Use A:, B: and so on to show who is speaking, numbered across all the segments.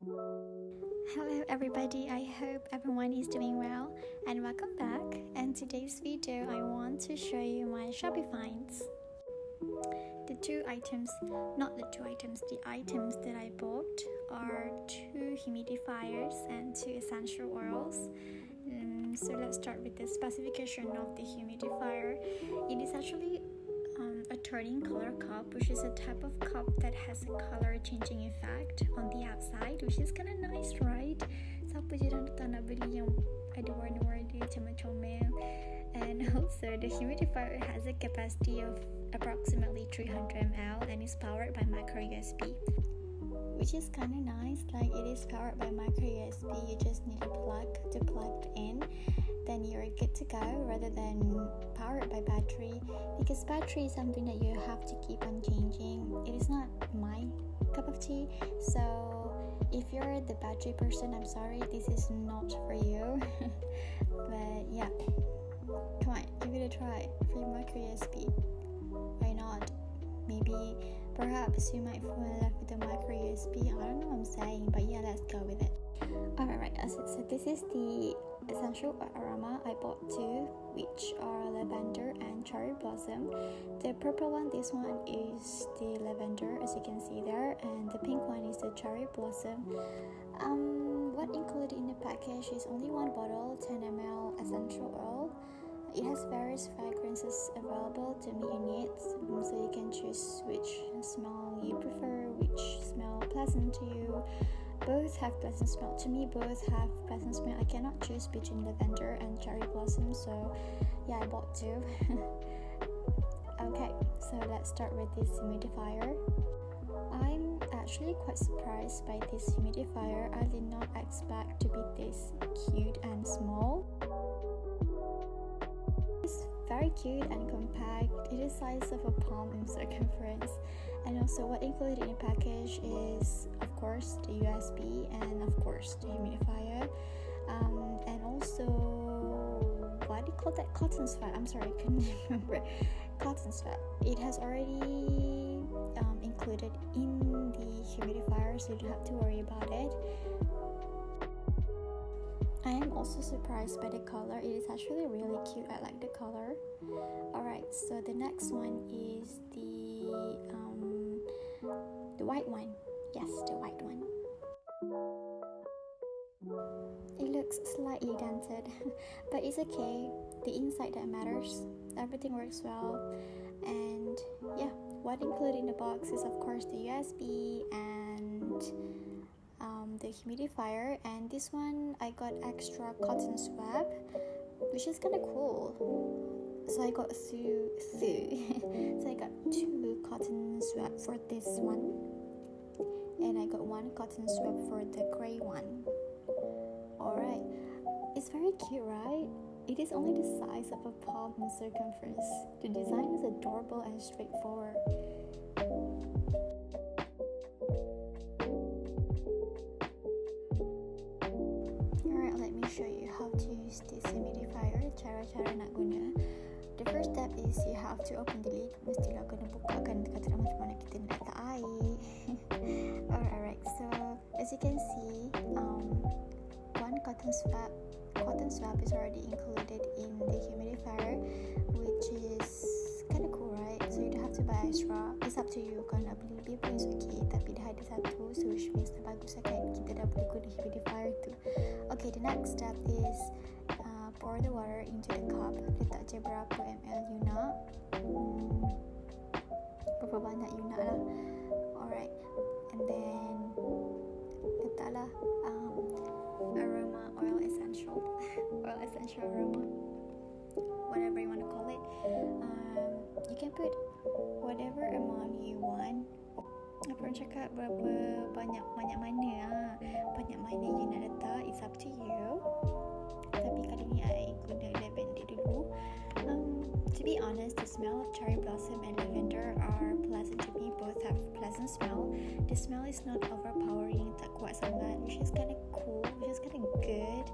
A: Hello everybody, I hope everyone is doing well and welcome back. In today's video, I want to show you my Shopee finds. The items that I bought are 2 humidifiers and 2 essential oils. So let's start with the specification of the humidifier. It is actually a turning color cup, which is a type of cup that has a color changing effect on the outside, which is kind of nice, right? Siapa je tak nak beli yang ada warna-warna comel-comel. And also the humidifier has a capacity of approximately 300 ml and is powered by micro USB, which is kind of nice. Like, it is powered by micro USB. You just need a plug to plug it in, then you're good to go, rather than powered by battery, because battery is something that you have to keep on changing. It is not my cup of tea, so if you're the battery person, I'm sorry, this is not for you. But yeah, come on, give it a try for your micro USB. Why not? Maybe perhaps you might fall in love with the micro USB. I don't know what I'm saying, but yeah, let's go with it. Alright, so this is the essential aroma. I bought 2, which are lavender and cherry blossom. The purple one, this one is the lavender, as you can see there, and the pink one is the cherry blossom. What included in the package is only one bottle, 10 ml essential oil. It has various fragrances available to meet your needs, so you can choose which smell you prefer, which smell pleasant to you. Both have pleasant smell. To me, both have pleasant smell. I cannot choose between lavender and cherry blossom, so yeah, I bought 2. Okay, so let's start with this humidifier. I'm actually quite surprised by this humidifier. I did not expect to be this cute and small. It's very cute and compact. It is the size of a palm in circumference. And also, what included in the package is, of course, the USB and of course the humidifier, and also, what do you call that? Cotton swab. I'm sorry, I couldn't remember. Cotton swab. It has already included in the humidifier, so you don't have to worry about it. I am also surprised by the color. It is actually really cute. I like the color. Alright, so the next one is the white one. Yes, the white one. It looks slightly dented, but it's okay. The inside that matters. Everything works well. And yeah, what included in the box is, of course, the USB and the humidifier. And this one, I got extra cotton swab, which is kind of cool. So I got two. So I got 2 cotton swab for this one, and I got 1 cotton swab for the grey one. Alright, it's very cute, right? It is only the size of a palm in circumference. The design is adorable and straightforward. Alright, let me show you how to use this humidifier. Cara-cara nak guna. The first step is you have to open the lid. Mestilah kena buka kan, kata macam mana kita nak letak air. Alright, so as you can see, 1 cotton swab is already included in the humidifier, which is kind of cool, right? So you don't have to buy extra. It's up to you. Kalau nak beli lebih pun is okay, tapi dah ada 1, so which means dah bagus kan, kita dah boleh guna humidifier tu. Okay, the next step is pour the water into the cup. Letak je berapa ml you nak, berapa banyak you nak lah. Alright, and then letaklah aroma oil essential aroma, whatever you want to call it. You can put whatever amount you want. Apa orang cakap, berapa banyak mana you nak letak, it's up to you. Tapi kali ni I guna lavender dulu. To be honest, the smell of cherry blossom and lavender are pleasant to me. Both have pleasant smell. The smell is not overpowering, tak kuat sangat, which is kind of cool, which is kind of good.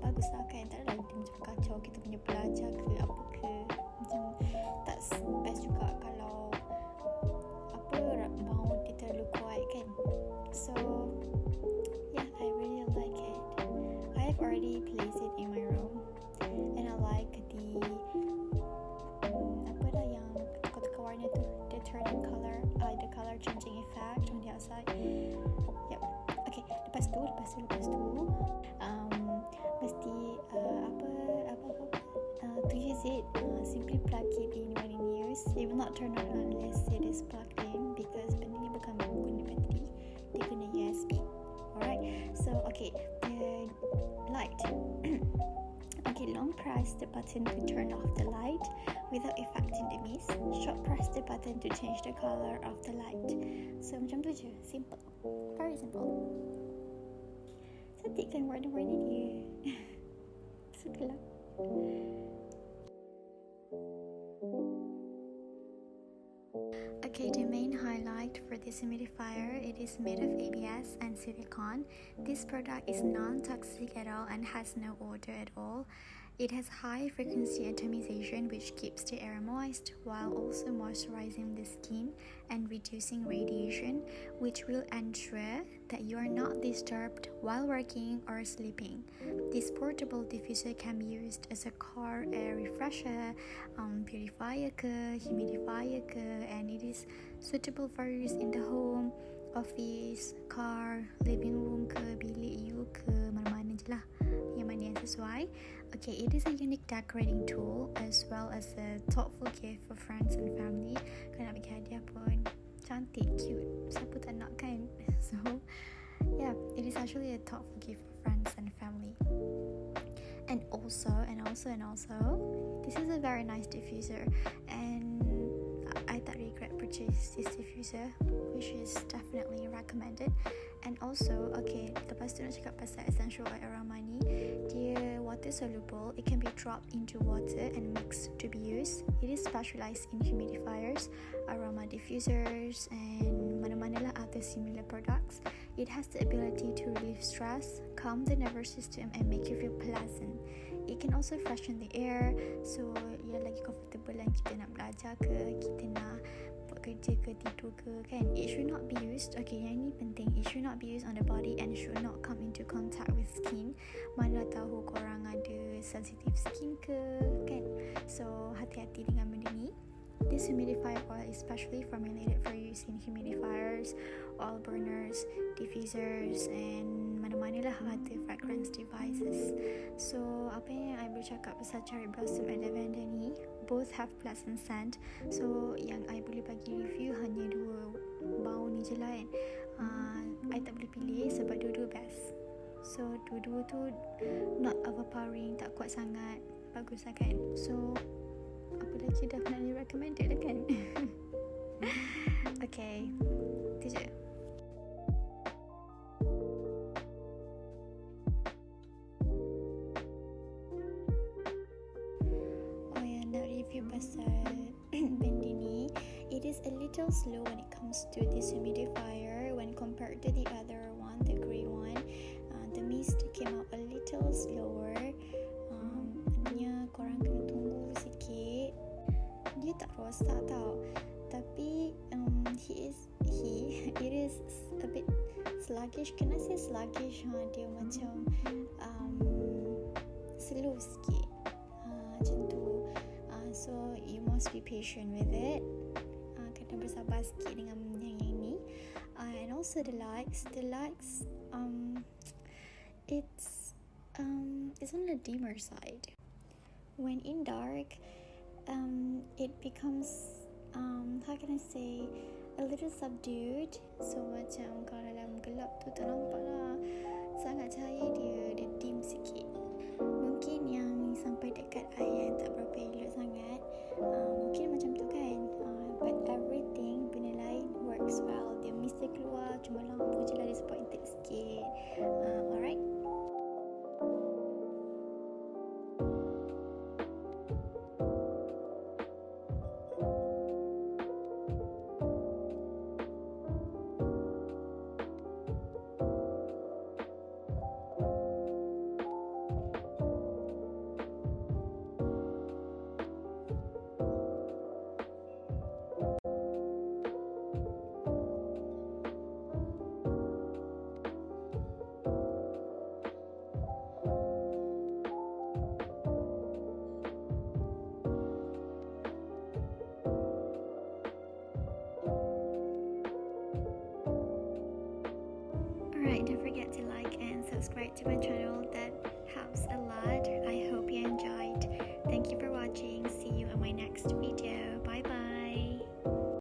A: Bagus lah kan, tak adalah dia macam kacau kita punya belajar ke apa ke. Macam tak best juga kalau apa mau dia terlalu kuat kan. So already placed it in my room, and I like the apa dah yang kotak warna tu, the turning color, the color changing effect on the outside. Yep. Okay. Lepas tu mesti to use it, simply plug it in when in use. It will not turn on unless it is plugged in, because benda ni bukan guna bateri, dia guna USB. Alright, so okay, the light. Okay, long press the button to turn off the light without affecting the mist. Short press the button to change the color of the light. So macam tu je, simple, very simple. Cantik kan warna-warna dia. Sukalah. Okay, the main highlight for this humidifier, it is made of ABS and silicone. This product is non-toxic at all and has no odor at all. It has high frequency atomization, which keeps the air moist while also moisturizing the skin and reducing radiation, which will ensure that you are not disturbed while working or sleeping. This portable diffuser can be used as a car air refresher, purifier ke, humidifier ke, and it is suitable for use in the home, office, car, living room ke, bilik you ke, mana-mana je lah yang mana yang sesuai. Okay, it is a unique decorating tool as well as a thoughtful gift for friends and family. Kau nak bagi hadiah pun cantik, cute, siapa tak nak kan? So yeah, it is actually a thoughtful gift for friends and family. And also, this is a very nice diffuser, and I tak regret purchase this diffuser, which is definitely recommended. And also, okay, lepas tu nak cakap pasal essential oil aroma ni, dia water soluble. It can be dropped into water and mixed to be used. It is specialized in humidifiers, aroma diffusers, and mana-mana lah other similar products. It has the ability to relieve stress, calm the nervous system, and make you feel pleasant. It can also freshen the air, so ia lagi comfortable lah kita nak belajar ke, kita nak buat kerja ke, tidur ke, kan. It should not be used, okay, yang ni penting, it should not be used on the body and should not come into contact with skin. Mana tahu korang ada sensitive skin ke, kan. So hati-hati dengan benda ni. This humidifier oil is specially formulated for use in humidifiers, oil burners, diffusers, and mana-mana lah other fragrance devices. So apa yang I boleh cakap pasal cherry blossom and lavender ni, both have pleasant scent. So yang I boleh bagi review hanya dua bau ni je lah kan. I tak boleh pilih sebab dua-dua best. So dua-dua tu not overpowering, tak kuat sangat, bagus lah kan. So apa lagi, definitely recommended lah kan. Okay, tu je. Oh ya, nak review pasal benda ni. It is a little slow when it comes to this humidifier when compared to the other one, the grey one. The mist came out a little slower. Maknanya korang kena tunggu sikit. Dia tak rosak tau, tapi it is a bit sluggish. Can I say sluggish? Dia macam slow sikit, macam tu. So you must be patient with it. Kena bersabar sikit dengan yang ini. And also the lights, it's on the dimmer side. When in dark, it becomes how can I say, a little subdued. So macam kalau dalam gelap tu tak nampak lah sangat cahaya dia dim sikit. Mungkin yang sampai dekat air yang tak berapa elok sangat, mungkin macam tu kan. But everything, benda lain works well. Dia mesti keluar, cuma lampu je lah disappointed sikit. Alright. Alright, don't forget to like and subscribe to my channel